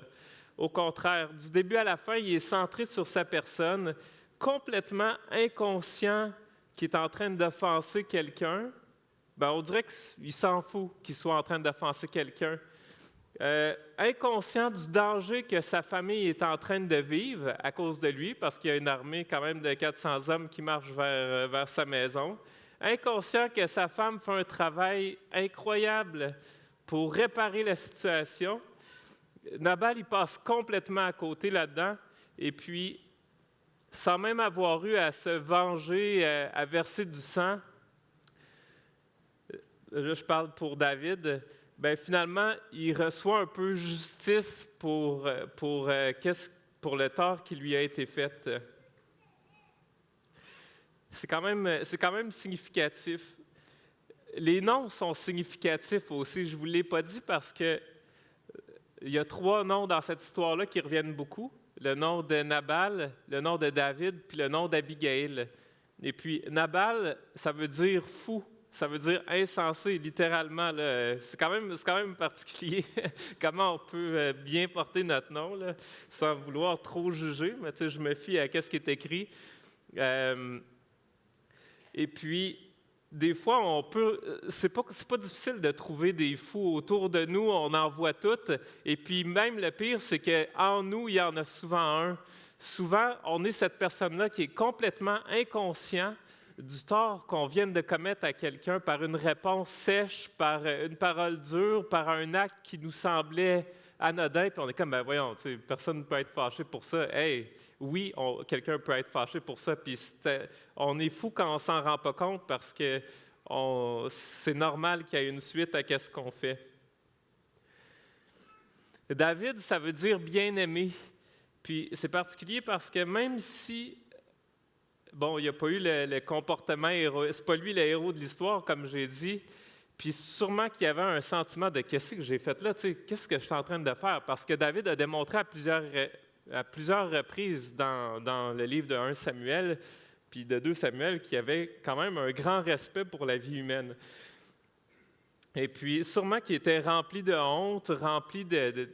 Au contraire, du début à la fin, il est centré sur sa personne, complètement inconscient qui est en train d'offenser quelqu'un. Ben, on dirait qu'il s'en fout qu'il soit en train d'offenser quelqu'un. Inconscient du danger que sa famille est en train de vivre à cause de lui, parce qu'il y a une armée quand même de 400 hommes qui marchent vers sa maison. Inconscient que sa femme fait un travail incroyable pour réparer la situation. Nabal, il passe complètement à côté là-dedans, et puis, sans même avoir eu à se venger, à verser du sang, là je parle pour David, bien finalement, il reçoit un peu justice pour le tort qui lui a été fait. C'est quand même significatif. Les noms sont significatifs aussi. Je ne vous l'ai pas dit parce que il y a 3 noms dans cette histoire-là qui reviennent beaucoup. Le nom de Nabal, le nom de David, puis le nom d'Abigail. Et puis, Nabal, ça veut dire fou, ça veut dire insensé, littéralement. Là. C'est quand même particulier comment on peut bien porter notre nom, là, sans vouloir trop juger, mais je me fie à ce qui est écrit. Et puis, des fois, c'est pas difficile de trouver des fous autour de nous, on en voit toutes. Et puis même le pire, c'est qu'en nous, il y en a souvent un. Souvent, on est cette personne-là qui est complètement inconscient du tort qu'on vient de commettre à quelqu'un par une réponse sèche, par une parole dure, par un acte qui nous semblait anodin, puis on est comme, ben voyons, personne ne peut être fâché pour ça. Hey, oui, quelqu'un peut être fâché pour ça, puis on est fou quand on s'en rend pas compte parce que c'est normal qu'il y ait une suite à ce qu'on fait. David, ça veut dire bien-aimé. Puis c'est particulier parce que même si, bon, il n'y a pas eu le comportement héros, c'est pas lui le héros de l'histoire, comme j'ai dit, Puis sûrement qu'il y avait un sentiment de qu'est-ce que j'ai fait là, qu'est-ce que je suis en train de faire? Parce que David a démontré à plusieurs reprises dans le livre de 1 Samuel, puis de 2 Samuel, qu'il avait quand même un grand respect pour la vie humaine. Et puis sûrement qu'il était rempli de honte, rempli de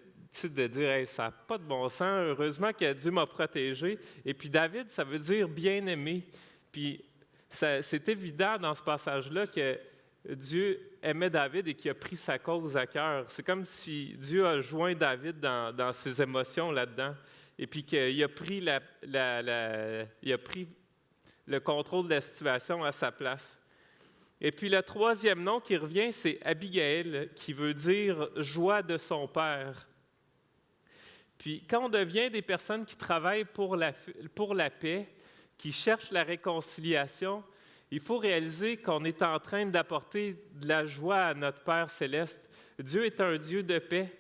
dire hey, « ça n'a pas de bon sens, heureusement que Dieu m'a protégé ». Et puis David, ça veut dire « bien-aimé ». Puis c'est évident dans ce passage-là que Dieu aimait David et qu'il a pris sa cause à cœur. C'est comme si Dieu a joint David dans ses émotions là-dedans et puis qu'il a pris, il a pris le contrôle de la situation à sa place. Et puis le troisième nom qui revient, c'est Abigail, qui veut dire « joie de son père ». Puis quand on devient des personnes qui travaillent pour la paix, qui cherchent la réconciliation, il faut réaliser qu'on est en train d'apporter de la joie à notre Père céleste. Dieu est un Dieu de paix.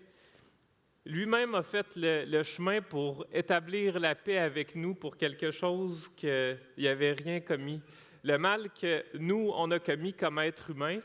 Lui-même a fait le chemin pour établir la paix avec nous pour quelque chose qu'il n'y avait rien commis. Le mal que nous, on a commis comme être humain,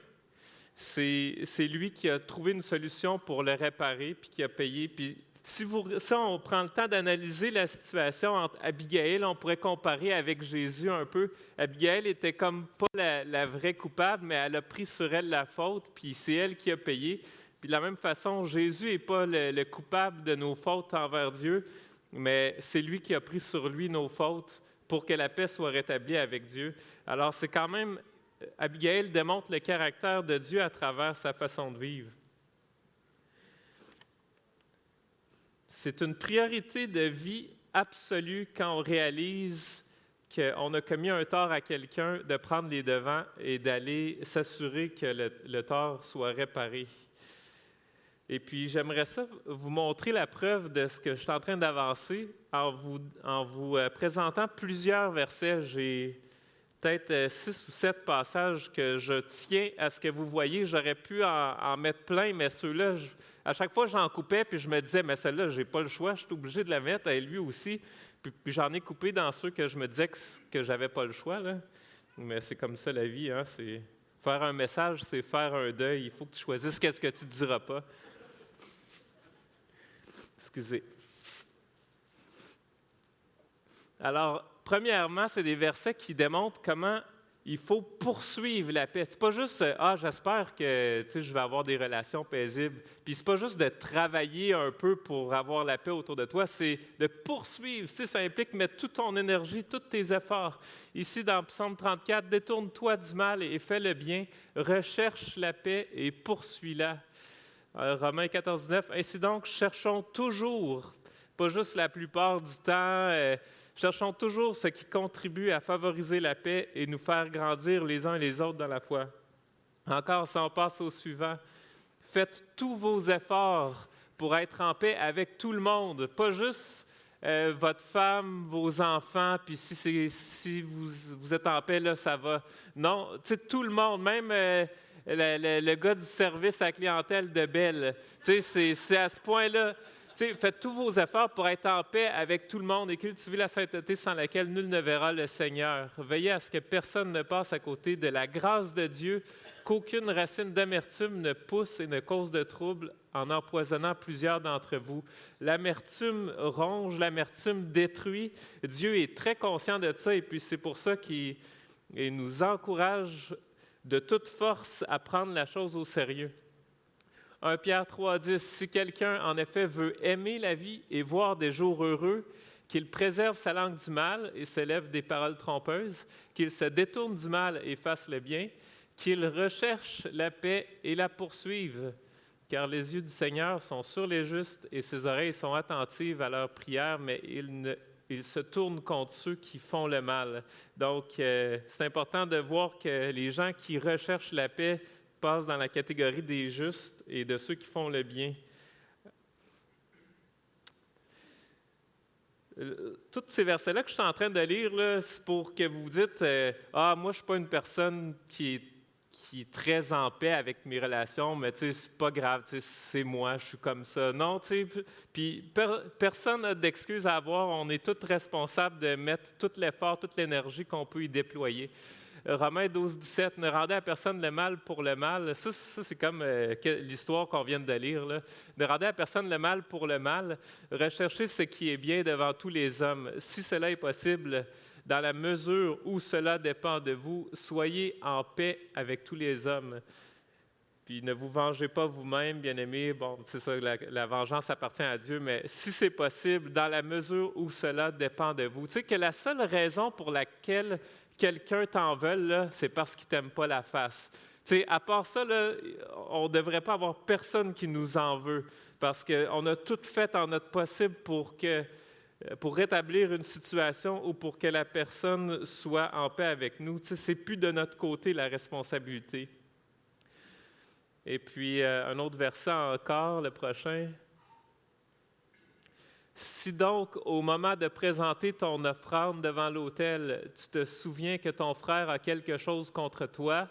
c'est lui qui a trouvé une solution pour le réparer puis qui a payé. Puis si on prend le temps d'analyser la situation entre Abigail, on pourrait comparer avec Jésus un peu. Abigail était comme pas la vraie coupable, mais elle a pris sur elle la faute, puis c'est elle qui a payé. Puis de la même façon, Jésus n'est pas le coupable de nos fautes envers Dieu, mais c'est lui qui a pris sur lui nos fautes pour que la paix soit rétablie avec Dieu. Alors c'est quand même, Abigail démontre le caractère de Dieu à travers sa façon de vivre. C'est une priorité de vie absolue quand on réalise qu'on a commis un tort à quelqu'un, de prendre les devants et d'aller s'assurer que le tort soit réparé. Et puis, j'aimerais ça vous montrer la preuve de ce que je suis en train d'avancer en vous présentant plusieurs versets. J'ai peut-être 6 ou 7 passages que je tiens à ce que vous voyez. J'aurais pu en mettre plein, mais ceux-là, à chaque fois, j'en coupais, puis je me disais, mais celle-là, je n'ai pas le choix, je suis obligé de la mettre, et lui aussi. Puis j'en ai coupé dans ceux que je me disais que je n'avais pas le choix, là. Mais c'est comme ça la vie, hein? C'est faire un message, c'est faire un deuil. Il faut que tu choisisses qu'est-ce que tu ne diras pas. Excusez. Alors, premièrement, c'est des versets qui démontrent comment il faut poursuivre la paix. C'est pas juste j'espère que je vais avoir des relations paisibles. Puis c'est pas juste de travailler un peu pour avoir la paix autour de toi, c'est de poursuivre. Ça implique mettre toute ton énergie, tous tes efforts. Ici, dans Psaume 34, détourne-toi du mal et fais le bien, recherche la paix et poursuis-la. Romains 14, 9, ainsi donc, cherchons toujours, pas juste la plupart du temps, cherchons toujours ce qui contribue à favoriser la paix et nous faire grandir les uns et les autres dans la foi. Encore, si on passe au suivant, faites tous vos efforts pour être en paix avec tout le monde, pas juste votre femme, vos enfants, puis si vous êtes en paix, là, ça va. Non, tout le monde, même le gars du service à la clientèle de Bell, c'est à ce point-là. Faites tous vos efforts pour être en paix avec tout le monde et cultivez la sainteté sans laquelle nul ne verra le Seigneur. Veillez à ce que personne ne passe à côté de la grâce de Dieu, qu'aucune racine d'amertume ne pousse et ne cause de trouble en empoisonnant plusieurs d'entre vous. L'amertume ronge, l'amertume détruit. Dieu est très conscient de ça et puis c'est pour ça qu'il nous encourage de toute force à prendre la chose au sérieux. 1 Pierre 3, 10, si quelqu'un, en effet, veut aimer la vie et voir des jours heureux, qu'il préserve sa langue du mal et s'élève des paroles trompeuses, qu'il se détourne du mal et fasse le bien, qu'il recherche la paix et la poursuive, car les yeux du Seigneur sont sur les justes et ses oreilles sont attentives à leurs prières, mais il se tourne contre ceux qui font le mal. Donc, c'est important de voir que les gens qui recherchent la paix passent dans la catégorie des justes et de ceux qui font le bien. Tous ces versets-là que je suis en train de lire, là, c'est pour que vous vous dites moi, je ne suis pas une personne qui est très en paix avec mes relations, mais c'est pas grave, c'est moi, je suis comme ça. Non, puis personne n'a d'excuse à avoir. On est tous responsables de mettre tout l'effort, toute l'énergie qu'on peut y déployer. Romains 12, 17, ne rendez à personne le mal pour le mal. Ça c'est comme l'histoire qu'on vient de lire, là. Ne rendez à personne le mal pour le mal. Recherchez ce qui est bien devant tous les hommes. Si cela est possible, dans la mesure où cela dépend de vous, soyez en paix avec tous les hommes. Puis ne vous vengez pas vous-même, bien-aimés. Bon, c'est ça, la vengeance appartient à Dieu, mais si c'est possible, dans la mesure où cela dépend de vous. Tu sais que la seule raison pour laquelle quelqu'un t'en veut, là, c'est parce qu'il ne t'aime pas la face. Tu sais, à part ça, là, on ne devrait pas avoir personne qui nous en veut, parce qu'on a tout fait en notre possible pour rétablir une situation ou pour que la personne soit en paix avec nous. Tu sais, ce n'est plus de notre côté la responsabilité. Et puis, un autre verset encore, le prochain. Si donc, au moment de présenter ton offrande devant l'autel, tu te souviens que ton frère a quelque chose contre toi,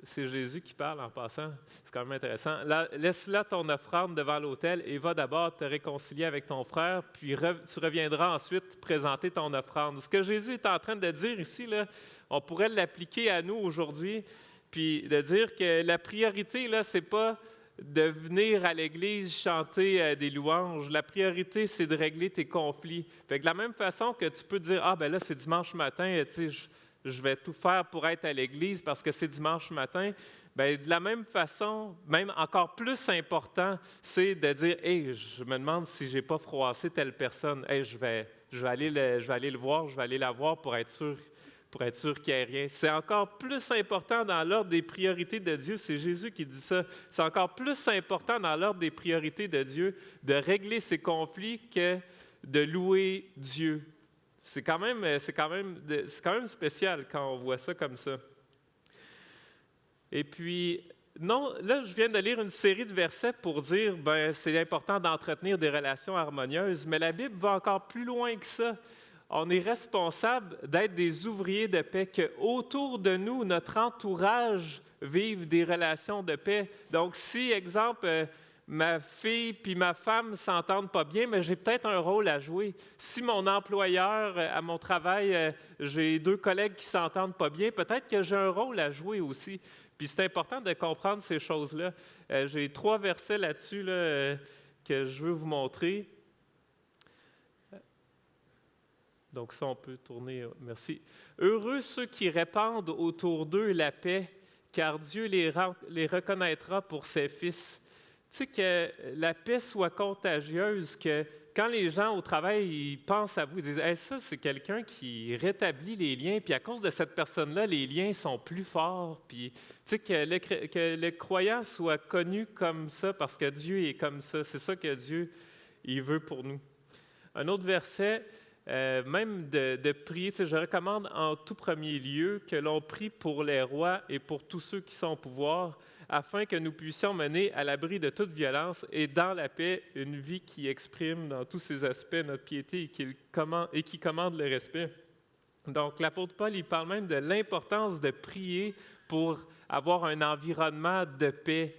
c'est Jésus qui parle en passant, c'est quand même intéressant. Laisse là ton offrande devant l'autel et va d'abord te réconcilier avec ton frère, puis tu reviendras ensuite présenter ton offrande. Ce que Jésus est en train de dire ici, là, on pourrait l'appliquer à nous aujourd'hui, puis de dire que la priorité, là, ce n'est pas de venir à l'Église chanter des louanges. La priorité, c'est de régler tes conflits. Fait que de la même façon que tu peux dire « Ah, ben là, c'est dimanche matin, tu sais, je vais tout faire pour être à l'Église parce que c'est dimanche matin. » Bien, de la même façon, même encore plus important, c'est de dire « Hey, je me demande si je n'ai pas froissé telle personne. Hey, je vais aller le voir, je vais aller la voir pour être sûr qu'il n'y ait rien. » C'est encore plus important dans l'ordre des priorités de Dieu. C'est Jésus qui dit ça. C'est encore plus important dans l'ordre des priorités de Dieu de régler ses conflits que de louer Dieu. C'est quand même spécial quand on voit ça comme ça. Et puis, non, là, je viens de lire une série de versets pour dire c'est important d'entretenir des relations harmonieuses, mais la Bible va encore plus loin que ça. On est responsable d'être des ouvriers de paix, qu'autour de nous, notre entourage vive des relations de paix. Donc, si, exemple, ma fille puis ma femme ne s'entendent pas bien, mais j'ai peut-être un rôle à jouer. Si mon employeur, à mon travail, j'ai 2 collègues qui ne s'entendent pas bien, peut-être que j'ai un rôle à jouer aussi. Puis c'est important de comprendre ces choses-là. J'ai 3 versets là-dessus là, que je veux vous montrer. Donc ça, on peut tourner. Merci. « Heureux ceux qui répandent autour d'eux la paix, car Dieu les reconnaîtra pour ses fils. » Tu sais, que la paix soit contagieuse, que quand les gens au travail ils pensent à vous, ils disent hey, « ça, c'est quelqu'un qui rétablit les liens, puis à cause de cette personne-là, les liens sont plus forts. » Puis, tu sais, que le croyant soit connu comme ça, parce que Dieu est comme ça. C'est ça que Dieu il veut pour nous. Un autre verset, même de prier, tu sais, je recommande en tout premier lieu que l'on prie pour les rois et pour tous ceux qui sont au pouvoir, afin que nous puissions mener à l'abri de toute violence et dans la paix une vie qui exprime dans tous ses aspects notre piété et qui commande le respect. Donc, l'apôtre Paul, il parle même de l'importance de prier pour avoir un environnement de paix.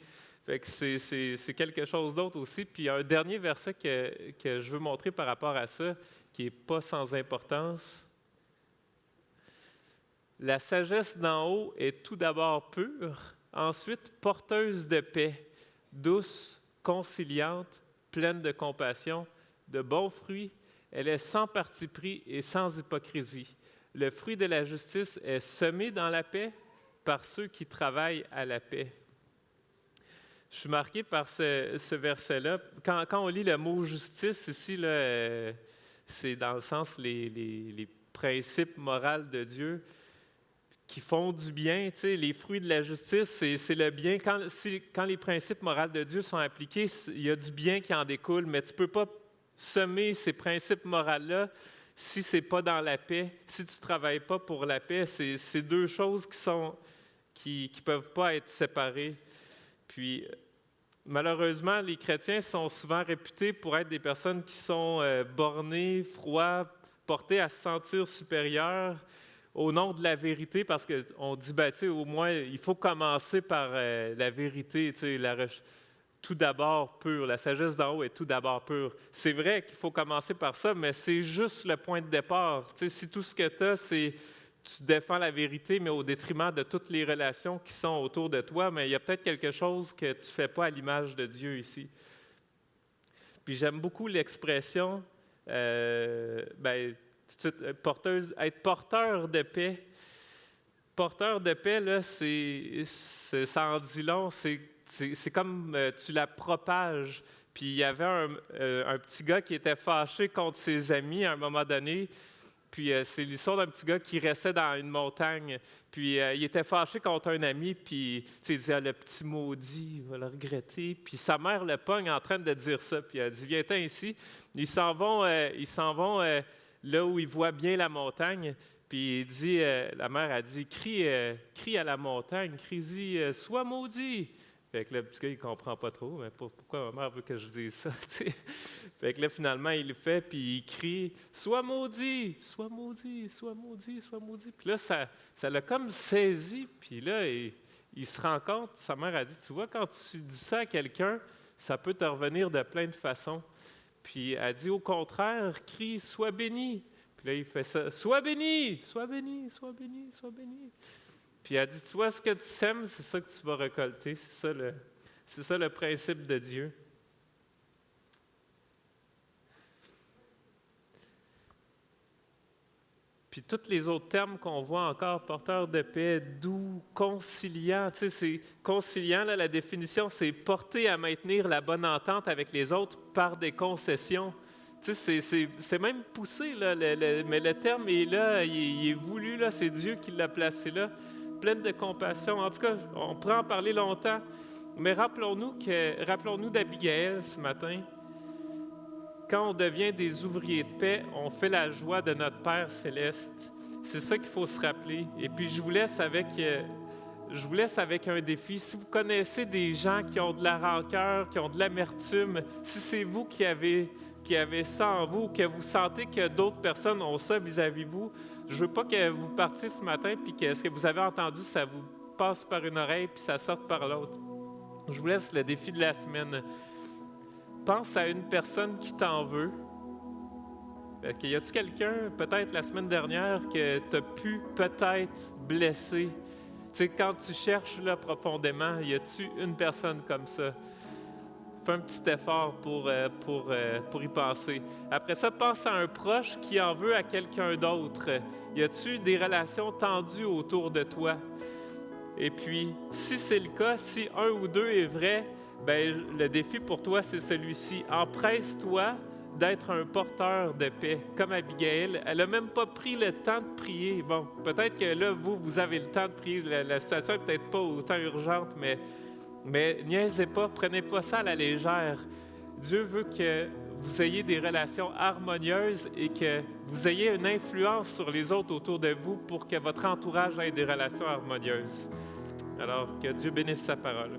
Fait que c'est quelque chose d'autre aussi. Puis, il y a un dernier verset que je veux montrer par rapport à ça, qui n'est pas sans importance. La sagesse d'en haut est tout d'abord pure, ensuite porteuse de paix, douce, conciliante, pleine de compassion, de bons fruits. Elle est sans parti pris et sans hypocrisie. Le fruit de la justice est semé dans la paix par ceux qui travaillent à la paix. Je suis marqué par ce verset-là. Quand on lit le mot « justice » ici, là, c'est dans le sens les principes moraux de Dieu qui font du bien. Tu sais, les fruits de la justice, c'est le bien. Quand les principes moraux de Dieu sont appliqués, il y a du bien qui en découle, mais tu ne peux pas semer ces principes moraux-là si ce n'est pas dans la paix, si tu ne travailles pas pour la paix. C'est 2 choses qui ne peuvent pas être séparées. Puis, malheureusement, les chrétiens sont souvent réputés pour être des personnes qui sont bornées, froides, portées à se sentir supérieures au nom de la vérité, parce qu'on dit, au moins, il faut commencer par la vérité, tout d'abord pure. La sagesse d'en haut est tout d'abord pure. C'est vrai qu'il faut commencer par ça, mais c'est juste le point de départ. Si tout ce que tu as, c'est tu défends la vérité, mais au détriment de toutes les relations qui sont autour de toi, mais il y a peut-être quelque chose que tu ne fais pas à l'image de Dieu ici. Puis j'aime beaucoup l'expression, tout de suite, être porteur de paix. Porteur de paix, là, ça en dit long, c'est comme tu la propages. Puis il y avait un petit gars qui était fâché contre ses amis à un moment donné. Puis c'est l'histoire d'un petit gars qui restait dans une montagne. Puis il était fâché contre un ami, puis il disait « le petit maudit, il va le regretter ». Puis sa mère le pogne en train de dire ça. Puis elle dit « viens-t'en ici ». Ils s'en vont là où ils voient bien la montagne. Puis il dit, la mère a dit « crie à la montagne, crie-y, sois maudit ». Fait que là, le petit gars, il ne comprend pas trop, mais pourquoi ma mère veut que je dise ça, t'sais? Fait que là, finalement, il le fait, puis il crie « Sois maudit, sois maudit, sois maudit, sois maudit ». Puis là, ça l'a comme saisi, puis là, il se rend compte, sa mère a dit « Tu vois, quand tu dis ça à quelqu'un, ça peut te revenir de plein de façons. » Puis elle dit « Au contraire, crie « Sois béni ». Puis là, il fait ça « Sois béni, sois béni, sois béni, sois béni ». Puis elle dit, tu vois, ce que tu sèmes, c'est ça que tu vas récolter. C'est ça le principe de Dieu. Puis tous les autres termes qu'on voit encore, porteur de paix, doux, conciliant, tu sais, c'est conciliant, là, la définition, c'est porter à maintenir la bonne entente avec les autres par des concessions. Tu sais, c'est même poussé, là, mais le terme est là, il est voulu, là, c'est Dieu qui l'a placé là. Pleine de compassion. En tout cas, on pourrait en parler longtemps, mais rappelons-nous d'Abigaël ce matin. Quand on devient des ouvriers de paix, on fait la joie de notre Père céleste. C'est ça qu'il faut se rappeler. Et puis, je vous laisse avec un défi. Si vous connaissez des gens qui ont de la rancœur, qui ont de l'amertume, si c'est vous qui avez ça en vous, que vous sentez que d'autres personnes ont ça vis-à-vis de vous, je ne veux pas que vous partiez ce matin puis que ce que vous avez entendu, ça vous passe par une oreille puis ça sorte par l'autre. Je vous laisse le défi de la semaine. Pense à une personne qui t'en veut. Y a-t-il quelqu'un, peut-être la semaine dernière, que tu as pu peut-être blesser? Tu sais, quand tu cherches là profondément, y a-t-il une personne comme ça? Fais un petit effort pour y penser. Après ça, pense à un proche qui en veut à quelqu'un d'autre. Y a-t-il des relations tendues autour de toi? Et puis, si c'est le cas, si un ou deux est vrai, ben le défi pour toi, c'est celui-ci. Empresse-toi d'être un porteur de paix, comme Abigaël. Elle n'a même pas pris le temps de prier. Bon, peut-être que là, vous avez le temps de prier. La situation n'est peut-être pas autant urgente, mais niaisez pas, prenez pas ça à la légère. Dieu veut que vous ayez des relations harmonieuses et que vous ayez une influence sur les autres autour de vous pour que votre entourage ait des relations harmonieuses. Alors, que Dieu bénisse sa parole.